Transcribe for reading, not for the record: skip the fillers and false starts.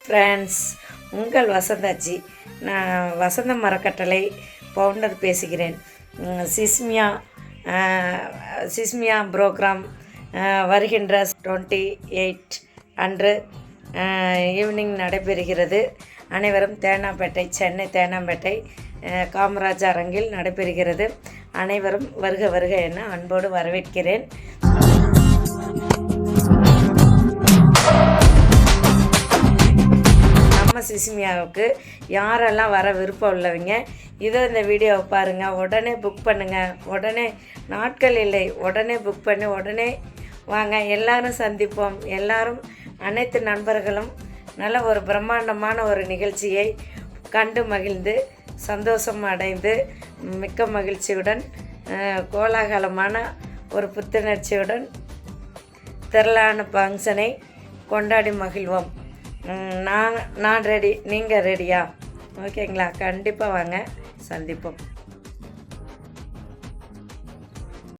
Friends, உங்கள் வசந்தாச்சி. நான் வசந்த மரக்கட்டளை founder பேசுகிறேன். சிஸ்மியா ப்ரோக்ராம் வருகின்ற 28 அன்று ஈவினிங் நடைபெறுகிறது. அனைவரும் தேனாம்பேட்டை, சென்னை தேனாம்பேட்டை காமராஜ் அரங்கில் நடைபெறுகிறது. அனைவரும் வருக வருக என அன்போடு வரவேற்கிறேன். நம்ம சிஸ்மியாவுக்கு யாரெல்லாம் வர விருப்பம் உள்ளவங்க இதோ இந்த வீடியோவை பாருங்கள், உடனே புக் பண்ணுங்கள். உடனே நாட்கள் இல்லை, உடனே புக் பண்ணி உடனே வாங்க. எல்லாரும் சந்திப்போம். எல்லாரும் அனைத்து நண்பர்களும் நல்ல ஒரு பிரம்மாண்டமான ஒரு நிகழ்ச்சியை கண்டு மகிழ்ந்து சந்தோஷம் அடைந்து மிக்க மகிழ்ச்சியுடன் கோலாகலமான ஒரு புத்துணர்ச்சியுடன் திரளான ஃபங்க்ஷனை கொண்டாடி மகிழ்வோம். நான் ரெடி, நீங்கள் ரெடியா? ஓகேங்களா? கண்டிப்பாக வாங்க, சந்திப்போம்.